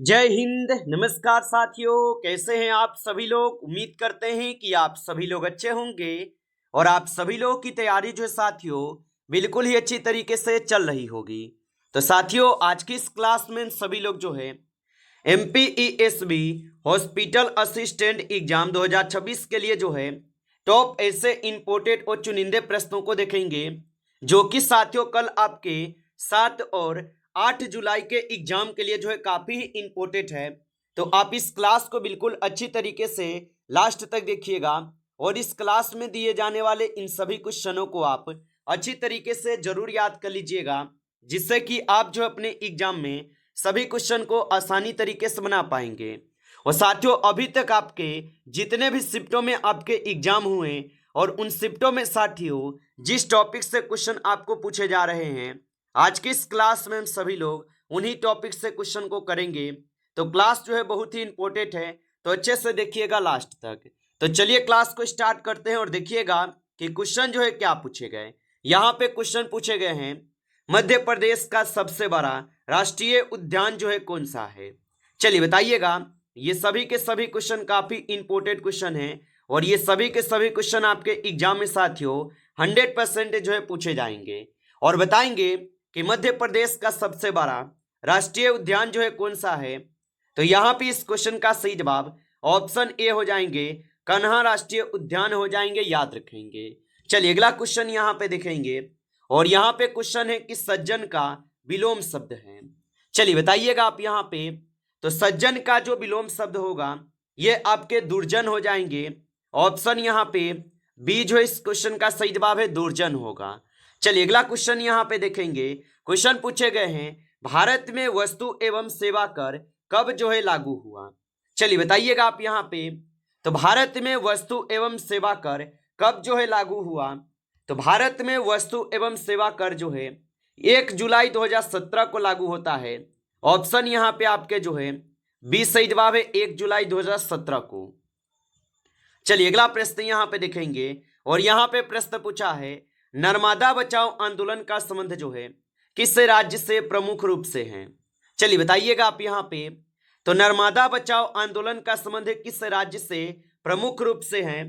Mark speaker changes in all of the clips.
Speaker 1: जय हिंद। नमस्कार साथियों, कैसे हैं आप सभी लोग। उम्मीद करते हैं कि आप सभी लोग अच्छे होंगे और आप सभी लोगों की तैयारी जो है साथियों बिल्कुल ही अच्छी तरीके से चल रही होगी। तो साथियों, आज की इस क्लास में सभी लोग जो है MPESB हॉस्पिटल असिस्टेंट एग्जाम 2026 के लिए जो है टॉप ऐसे इंपोर्टेड और चुनिंदे प्रश्नों को देखेंगे, जो कि साथियों कल आपके 7 और 8 जुलाई के एग्जाम के लिए जो है काफी इंपोर्टेंट है। तो आप इस क्लास को बिल्कुल अच्छी तरीके से लास्ट तक देखिएगा और इस क्लास में दिए जाने वाले इन सभी क्वेश्चनों को आप अच्छी तरीके से जरूर याद कर लीजिएगा, जिससे कि आप जो अपने एग्जाम में सभी क्वेश्चन को आसानी तरीके से बना पाएंगे। और साथियों, अभी तक आपके जितने भी शिफ्टों में आपके एग्जाम हुए और उन शिफ्टों में साथियों जिस टॉपिक से क्वेश्चन आपको पूछे जा रहे हैं, आज की इस क्लास में हम सभी लोग उन्हीं टॉपिक से क्वेश्चन को करेंगे। तो क्लास जो है बहुत ही इंपॉर्टेंट है, तो अच्छे से देखिएगा लास्ट तक। तो चलिए क्लास को स्टार्ट करते हैं और देखिएगा कि क्वेश्चन जो है क्या पूछे गए। यहाँ पे क्वेश्चन पूछे गए हैं, मध्य प्रदेश का सबसे बड़ा राष्ट्रीय उद्यान जो है कौन सा है। चलिए बताइएगा। ये सभी के सभी क्वेश्चन काफी इंपॉर्टेंट क्वेश्चन है और ये सभी के सभी क्वेश्चन आपके एग्जाम में साथियों 100% जो है पूछे जाएंगे और बताएंगे कि मध्य प्रदेश का सबसे बड़ा राष्ट्रीय उद्यान जो है कौन सा है। तो यहाँ पे इस क्वेश्चन का सही जवाब ऑप्शन ए हो जाएंगे, कान्हा राष्ट्रीय उद्यान हो जाएंगे, याद रखेंगे। चलिए अगला क्वेश्चन यहाँ पे देखेंगे और यहाँ पे क्वेश्चन है कि सज्जन का विलोम शब्द है। चलिए बताइएगा आप यहाँ पे। तो सज्जन का जो विलोम शब्द होगा ये आपके दुर्जन हो जाएंगे। ऑप्शन यहाँ पे बी जो इस क्वेश्चन का सही जवाब है, दुर्जन होगा। चलिए अगला क्वेश्चन यहाँ पे देखेंगे। क्वेश्चन पूछे गए हैं, भारत में वस्तु एवं सेवा कर कब जो है लागू हुआ। चलिए बताइएगा आप यहाँ पे। तो भारत में वस्तु एवं सेवा कर कब जो है लागू हुआ। तो भारत में वस्तु एवं सेवा कर जो है 1 जुलाई 2017 को लागू होता है। ऑप्शन यहाँ पे आपके जो है बी सही जवाब है, 1 जुलाई 2017 को। चलिए अगला प्रश्न यहाँ पे देखेंगे और यहाँ पे प्रश्न पूछा है, नर्मदा बचाओ आंदोलन का संबंध जो है किस राज्य से प्रमुख रूप से है। चलिए बताइएगा आप यहाँ पे। तो नर्मदा बचाओ आंदोलन का संबंध किस राज्य से प्रमुख रूप से है।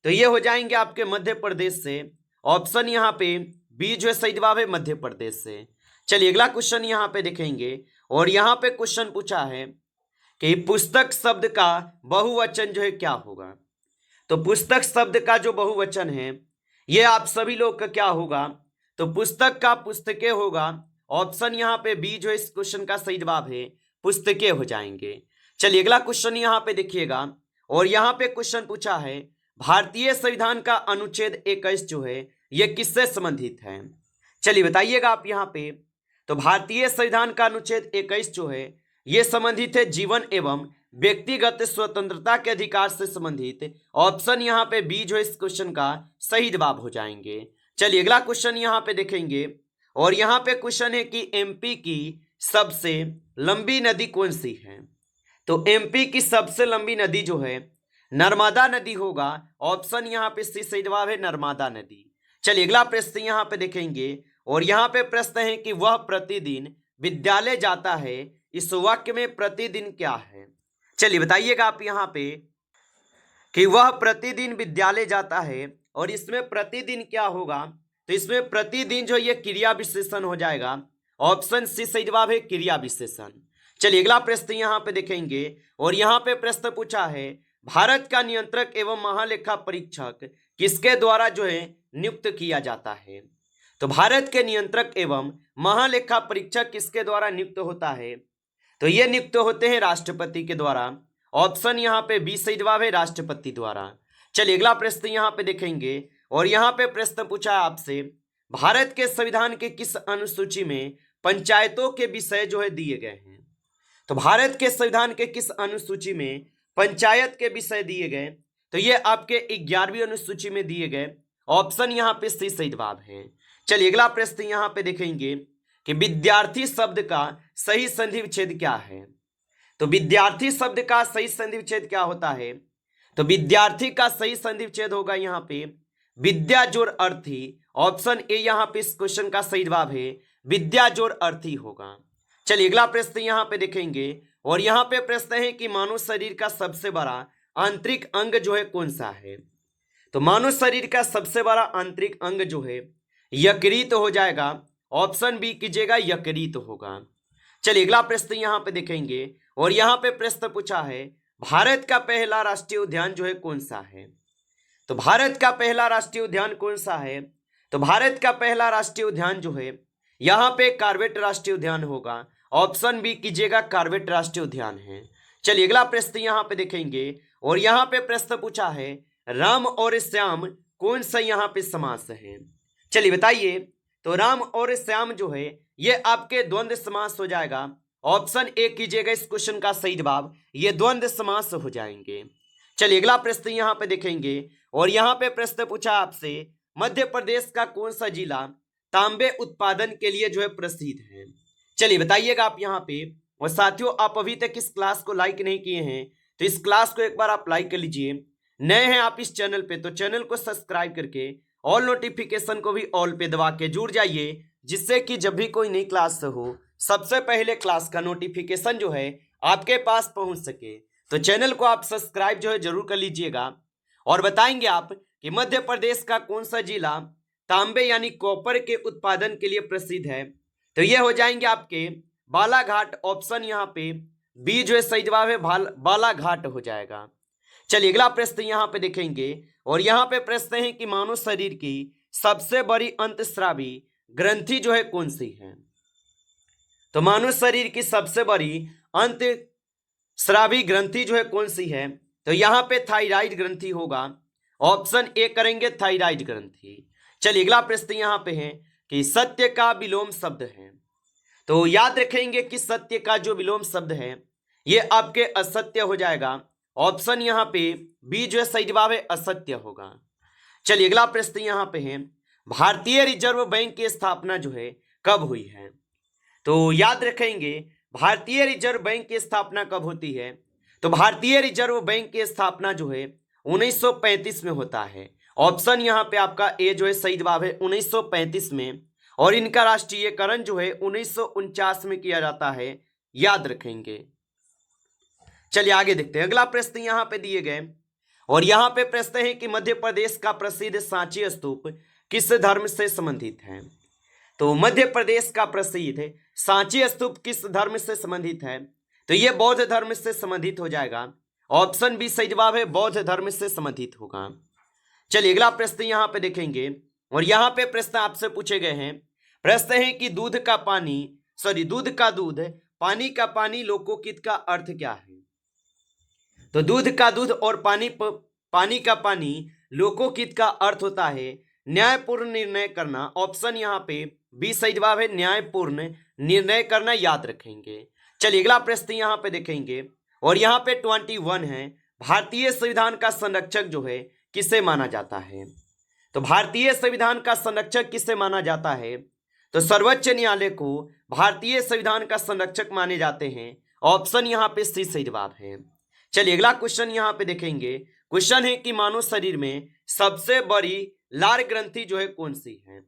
Speaker 1: तो ये हो जाएंगे आपके मध्य प्रदेश से। ऑप्शन यहाँ पे बी जो है सही जवाब है, मध्य प्रदेश से। चलिए अगला क्वेश्चन यहाँ पे देखेंगे और यहाँ पे क्वेश्चन पूछा है कि पुस्तक शब्द का बहुवचन जो है क्या होगा। तो पुस्तक शब्द का जो बहुवचन है ये आप सभी लोग का क्या होगा। तो पुस्तक का पुस्तकें होगा। ऑप्शन यहाँ पे बी जो इस क्वेश्चन का सही जवाब है, पुस्तकें हो जाएंगे। चलिए अगला क्वेश्चन यहाँ पे देखिएगा और यहाँ पे क्वेश्चन पूछा है, भारतीय संविधान का अनुच्छेद 21 जो है ये किससे संबंधित है। चलिए बताइएगा आप यहाँ पे। तो भारतीय संविधान का अनुच्छेद 21 जो है ये संबंधित है जीवन एवं व्यक्तिगत स्वतंत्रता के अधिकार से संबंधित। ऑप्शन यहाँ पे बी जो इस क्वेश्चन का सही जवाब हो जाएंगे। चलिए अगला क्वेश्चन यहाँ पे देखेंगे और यहाँ पे क्वेश्चन है कि एमपी की सबसे लंबी नदी कौन सी है। तो एमपी की सबसे लंबी नदी जो है नर्मदा नदी होगा। ऑप्शन यहाँ पे सी सही जवाब है, नर्मदा नदी। चलिए अगला प्रश्न यहाँ पे देखेंगे और यहाँ पे प्रश्न है कि वह प्रतिदिन विद्यालय जाता है, इस वाक्य में प्रतिदिन क्या है। चलिए बताइएगा आप यहाँ पे कि वह प्रतिदिन विद्यालय जाता है और इसमें प्रतिदिन क्या होगा। तो इसमें प्रतिदिन जो ये क्रिया विशेषण हो जाएगा। ऑप्शन सी सही जवाब है, क्रिया विशेषण। चलिए अगला प्रश्न यहाँ पे देखेंगे और यहाँ पे प्रश्न पूछा है, भारत का नियंत्रक एवं महालेखा परीक्षक किसके द्वारा जो है नियुक्त किया जाता है। तो भारत के नियंत्रक एवं महालेखा परीक्षक किसके द्वारा नियुक्त होता है। तो ये नियुक्त होते हैं राष्ट्रपति के द्वारा। ऑप्शन यहाँ पे बी सही जवाब है, राष्ट्रपति द्वारा। चलिए अगला प्रश्न यहाँ पे देखेंगे और यहाँ पे प्रश्न पूछा है आपसे, भारत के संविधान के किस अनुसूची में पंचायतों के विषय जो है दिए गए हैं। तो भारत के संविधान के किस अनुसूची में पंचायत के विषय दिए गए। तो ये आपके 11वीं अनुसूची में दिए गए। ऑप्शन यहाँ पे सी सही जवाब है। चलिए अगला प्रश्न यहाँ पे देखेंगे कि विद्यार्थी शब्द का सही संधि विच्छेद क्या है। तो विद्यार्थी शब्द का सही संधि विच्छेद क्या होता है। तो विद्यार्थी का सही संधि विच्छेद होगा यहाँ पे विद्या जोड़ अर्थी। ऑप्शन ए यहाँ पे इस क्वेश्चन का सही जवाब है, विद्या जोड़ अर्थी होगा। चलिए अगला प्रश्न यहाँ पे देखेंगे और यहाँ पे प्रश्न है कि मानव शरीर का सबसे बड़ा आंतरिक अंग जो है कौन सा है। तो मानव शरीर का सबसे बड़ा आंतरिक अंग जो है यकृत हो जाएगा। ऑप्शन बी कीजिएगा, यकृत होगा। चलिए अगला प्रश्न यहाँ पे देखेंगे और यहाँ पे प्रश्न पूछा है भारत का पहला राष्ट्रीय उद्यान जो है कौन सा है। तो भारत का पहला राष्ट्रीय उद्यान कौन सा है। तो भारत का पहला राष्ट्रीय उद्यान जो है यहाँ पे कॉर्बेट राष्ट्रीय उद्यान होगा। ऑप्शन बी कीजिएगा, कॉर्बेट राष्ट्रीय उद्यान है। चलिए अगला प्रश्न यहाँ पे देखेंगे और यहाँ पे प्रश्न पूछा है राम और श्याम कौन सा यहाँ पे समास है। चलिए बताइए। तो राम और श्याम जो है ये आपके द्वंद्व समास हो जाएगा। ऑप्शन ए कीजिएगा इस क्वेश्चन का सही जवाब, ये द्वंद्व समास हो जाएंगे। चलिए अगला प्रश्न यहाँ पे देखेंगे और यहाँ पे प्रश्न पूछा आपसे मध्य प्रदेश का कौन सा जिला तांबे उत्पादन के लिए जो है प्रसिद्ध है। चलिए बताइएगा आप यहाँ पे। और साथियों आप अभी तक इस क्लास को लाइक नहीं किए हैं तो इस क्लास को एक बार आप लाइक कर लीजिए। नए हैं आप इस चैनल पे तो चैनल को सब्सक्राइब करके ऑल नोटिफिकेशन को भी ऑल पे दबा के जुड़ जाइए, जिससे कि जब भी कोई नई क्लास हो सबसे पहले क्लास का नोटिफिकेशन जो है आपके पास पहुंच सके। तो चैनल को आप सब्सक्राइब जो है जरूर कर लीजिएगा। और बताएंगे आप कि मध्य प्रदेश का कौन सा जिला तांबे यानी कॉपर के उत्पादन के लिए प्रसिद्ध है। तो ये हो जाएंगे आपके बालाघाट। ऑप्शन यहाँ पे बी जो है सही जवाब है, बालाघाट हो जाएगा। चलिए अगला प्रश्न यहाँ पे देखेंगे और यहाँ पे प्रश्न है कि मानव शरीर की सबसे बड़ी अंतस्रावी ग्रंथि जो है कौन सी है। तो मानव शरीर की सबसे बड़ी अंतस्रावी ग्रंथि जो है कौन सी है। तो यहाँ पे थायराइड ग्रंथि होगा। ऑप्शन ए करेंगे, थायराइड ग्रंथि। चलिए अगला प्रश्न यहाँ पे है कि सत्य का विलोम शब्द है। तो याद रखेंगे कि सत्य का जो विलोम शब्द है ये आपके असत्य हो जाएगा। ऑप्शन यहाँ पे बी जो है सही जवाब है, असत्य होगा। चलिए अगला प्रश्न यहाँ पे है भारतीय रिजर्व बैंक की स्थापना जो है कब हुई है। तो याद रखेंगे भारतीय रिजर्व बैंक की स्थापना कब होती है। तो भारतीय रिजर्व बैंक की स्थापना जो है 1935 में होता है। ऑप्शन यहाँ पे आपका ए जो है सही जवाब है, 1935 में। और इनका राष्ट्रीयकरण जो है 1949 में किया जाता है, याद रखेंगे। चलिए आगे देखते हैं। अगला प्रश्न यहाँ पे दिए गए और यहाँ पे प्रश्न है कि मध्य प्रदेश का प्रसिद्ध सांची स्तूप किस धर्म से संबंधित है। तो मध्य प्रदेश का प्रसिद्ध सांची स्तूप किस धर्म से संबंधित है। तो ये बौद्ध धर्म से संबंधित हो जाएगा। ऑप्शन बी सही जवाब है, बौद्ध धर्म से संबंधित होगा। चलिए अगला प्रश्न यहाँ पे देखेंगे और यहाँ पे प्रश्न आपसे पूछे गए हैं। प्रश्न है कि दूध का दूध पानी का पानी लोकोकित का अर्थ क्या है। तो दूध का दूध और पानी का पानी लोकोकित का अर्थ होता है न्यायपूर्ण निर्णय करना। ऑप्शन यहाँ पे बी सही जवाब है, न्यायपूर्ण निर्णय करना, याद रखेंगे। चलिए अगला प्रश्न यहाँ पे देखेंगे और यहाँ पे 21 है भारतीय संविधान का संरक्षक जो है किसे माना जाता है। तो भारतीय संविधान का संरक्षक किसे माना जाता है। तो सर्वोच्च न्यायालय को भारतीय संविधान का संरक्षक माने जाते हैं। ऑप्शन यहाँ पे सी सही जवाब है। चलिए अगला क्वेश्चन यहाँ पे देखेंगे। क्वेश्चन है कि मानव शरीर में सबसे बड़ी लार ग्रंथि जो है कौन सी है।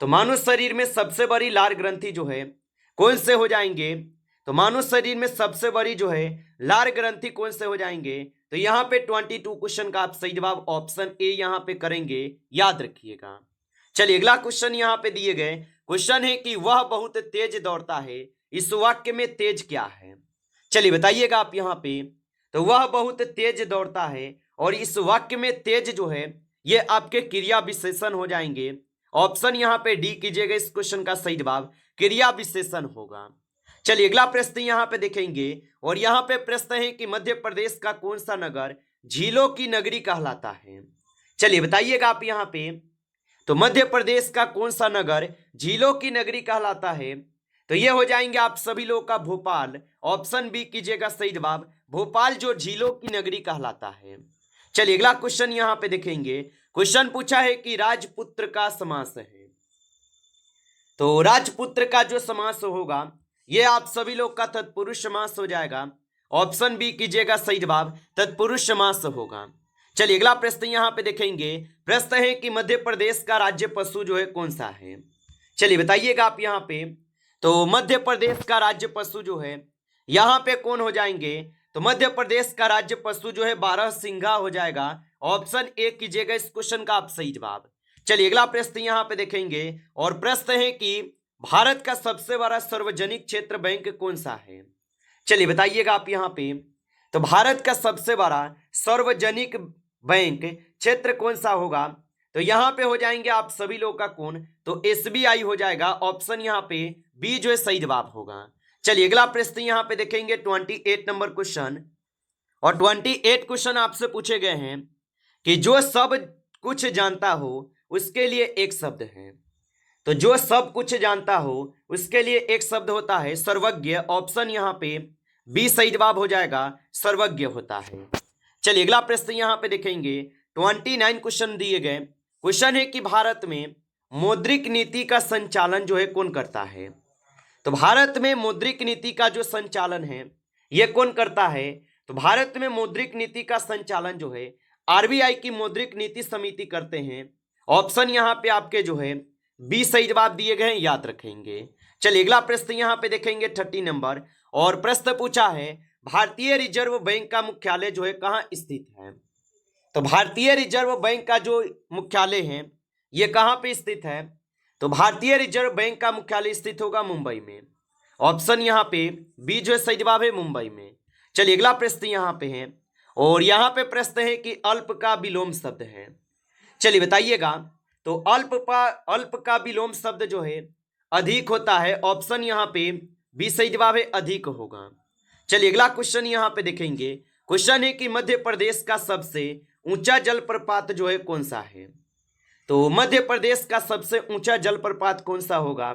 Speaker 1: तो मानव शरीर में सबसे बड़ी लार ग्रंथि जो है कौन से हो जाएंगे। तो मानव शरीर में सबसे बड़ी जो है लार ग्रंथि कौन से हो जाएंगे। तो यहाँ पे 22 क्वेश्चन का आप सही जवाब ऑप्शन ए यहाँ पे करेंगे, याद रखिएगा। चलिए अगला क्वेश्चन यहाँ पे दिए गए। क्वेश्चन है कि वह बहुत तेज दौड़ता है, इस वाक्य में तेज क्या है। चलिए बताइएगा आप यहाँ पे। तो वह बहुत तेज दौड़ता है और इस वाक्य में तेज जो है ये आपके क्रिया विशेषण हो जाएंगे। ऑप्शन यहाँ पे डी कीजिएगा इस क्वेश्चन का सही जवाब, क्रिया विशेषण होगा। चलिए अगला प्रश्न यहाँ पे देखेंगे और यहाँ पे प्रश्न है कि मध्य प्रदेश का कौन सा नगर झीलों की नगरी कहलाता है। चलिए बताइएगा आप यहाँ पे। तो मध्य प्रदेश का कौन सा नगर झीलों की नगरी कहलाता है। तो ये हो जाएंगे आप सभी लोग का भोपाल। ऑप्शन बी कीजिएगा सही जवाब, भोपाल जो झीलों की नगरी कहलाता है। चलिए अगला क्वेश्चन यहाँ पे देखेंगे। क्वेश्चन पूछा है कि राजपुत्र का समास है। तो राजपुत्र का जो समास होगा ये आप सभी लोग का तत्पुरुष समास हो जाएगा। ऑप्शन बी कीजिएगा सही जवाब, तत्पुरुष समास होगा। चलिए अगला प्रश्न यहाँ पे देखेंगे। प्रश्न है कि मध्य प्रदेश का राज्य पशु जो है कौन सा है। चलिए बताइएगा आप यहाँ पे। तो मध्य प्रदेश का राज्य पशु जो है यहाँ पे कौन हो जाएंगे? तो मध्य प्रदेश का राज्य पशु जो है बारहसिंघा हो जाएगा। ऑप्शन ए कीजिएगा इस क्वेश्चन का आप सही जवाब। चलिए अगला प्रश्न यहाँ पे देखेंगे और प्रश्न है कि भारत का सबसे बड़ा सार्वजनिक क्षेत्र बैंक कौन सा है? चलिए बताइएगा आप यहाँ पे। तो भारत का सबसे बड़ा सार्वजनिक बैंक क्षेत्र कौन सा होगा? तो यहाँ पे हो जाएंगे आप सभी लोग का कौन? तो एसबीआई हो जाएगा। ऑप्शन यहाँ पे बी जो है सही जवाब होगा। चलिए अगला प्रश्न यहाँ पे देखेंगे 28 नंबर क्वेश्चन। और 28 क्वेश्चन आपसे पूछे गए हैं कि जो सब कुछ जानता हो उसके लिए एक शब्द है। तो जो सब कुछ जानता हो उसके लिए एक शब्द होता है सर्वज्ञ। ऑप्शन यहाँ पे बी सही जवाब हो जाएगा, सर्वज्ञ होता है। चलिए अगला प्रश्न यहाँ पे देखेंगे 29 क्वेश्चन दिए गए। क्वेश्चन है कि भारत में मौद्रिक नीति का संचालन जो है कौन करता है? तो भारत में मौद्रिक नीति का जो संचालन है ये कौन करता है? तो भारत में मौद्रिक नीति का संचालन जो है आरबीआई की मौद्रिक नीति समिति करते हैं। ऑप्शन यहाँ पे आपके जो है बी सही जवाब दिए गए हैं, याद रखेंगे। चलिए अगला प्रश्न यहाँ पे देखेंगे 30 नंबर। और प्रश्न पूछा है भारतीय रिजर्व बैंक का मुख्यालय जो है कहाँ स्थित है? तो भारतीय रिजर्व बैंक का जो मुख्यालय है ये कहाँ पे स्थित है? तो भारतीय रिजर्व बैंक का मुख्यालय स्थित होगा मुंबई में। ऑप्शन यहाँ पे बी जो है सही जवाब है, मुंबई में। चलिए अगला प्रश्न यहाँ पे है और यहाँ पे प्रश्न है कि अल्प का विलोम शब्द है। चलिए बताइएगा। तो अल्प का विलोम शब्द जो है अधिक होता है। ऑप्शन यहाँ पे बी सही जवाब है, अधिक होगा। चलिए अगला क्वेश्चन यहाँ पे देखेंगे। क्वेश्चन है कि मध्य प्रदेश का सबसे ऊंचा जलप्रपात जो है कौन सा है? तो मध्य प्रदेश का सबसे ऊंचा जलप्रपात कौन सा होगा?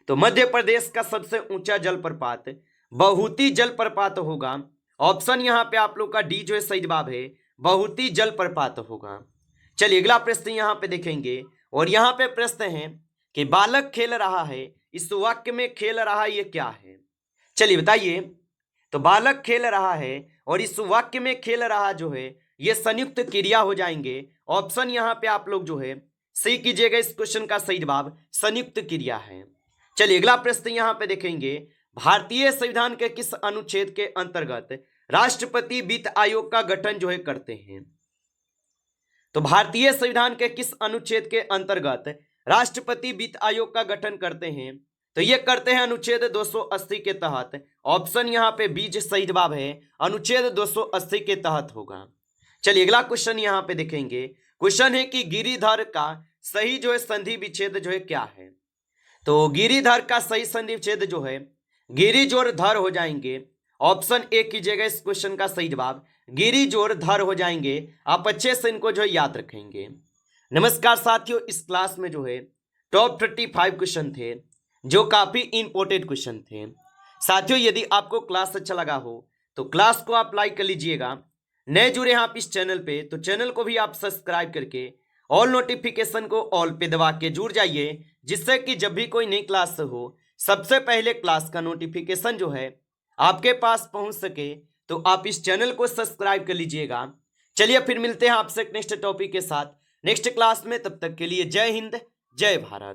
Speaker 1: तो मध्य प्रदेश का सबसे ऊंचा जलप्रपात बहुती जलप्रपात होगा। ऑप्शन यहाँ पे आप लोग का डी जो है सही जवाब है, बहुती जलप्रपात होगा। चलिए अगला प्रश्न यहाँ पे देखेंगे और यहाँ पे प्रश्न है कि बालक खेल रहा है, इस वाक्य में खेल रहा ये क्या है? चलिए बताइए। तो बालक खेल रहा है और इस वाक्य में खेल रहा जो है ये संयुक्त क्रिया हो जाएंगे। ऑप्शन यहाँ पे आप लोग जो है सही कीजिएगा इस क्वेश्चन का सही जवाब संयुक्त क्रिया है। चलिए अगला प्रश्न यहाँ पे देखेंगे भारतीय संविधान के किस अनुच्छेद के अंतर्गत राष्ट्रपति वित्त आयोग का गठन जो है करते हैं? तो भारतीय संविधान के किस अनुच्छेद के अंतर्गत राष्ट्रपति वित्त आयोग का गठन करते हैं? तो ये करते हैं अनुच्छेद 280 के तहत। ऑप्शन यहाँ पे बी सही जवाब है, अनुच्छेद 280 के तहत होगा। चलिए अगला क्वेश्चन यहाँ पे देखेंगे। क्वेश्चन है कि गिरिधर का सही जो है संधि विच्छेद जो है क्या है? तो गिरिधर का सही संधि विच्छेद जो है गिरि जोड़ धर हो जाएंगे। ऑप्शन ए कीजिएगा इस क्वेश्चन का सही जवाब, गिरि जोड़ धर हो जाएंगे। आप अच्छे से इनको जो है याद रखेंगे। नमस्कार साथियों, इस क्लास में जो है टॉप 35 क्वेश्चन थे जो काफी इंपॉर्टेंट क्वेश्चन थे। साथियों यदि आपको क्लास अच्छा लगा हो तो क्लास को आप लाइक कर लीजिएगा। नए जुड़े हैं आप इस चैनल पे तो चैनल को भी आप सब्सक्राइब करके ऑल नोटिफिकेशन को ऑल पे दबा के जुड़ जाइए, जिससे कि जब भी कोई नई क्लास हो सबसे पहले क्लास का नोटिफिकेशन जो है आपके पास पहुंच सके। तो आप इस चैनल को सब्सक्राइब कर लीजिएगा। चलिए फिर मिलते हैं आपसे नेक्स्ट टॉपिक के साथ नेक्स्ट क्लास में। तब तक के लिए जय हिंद, जय भारत।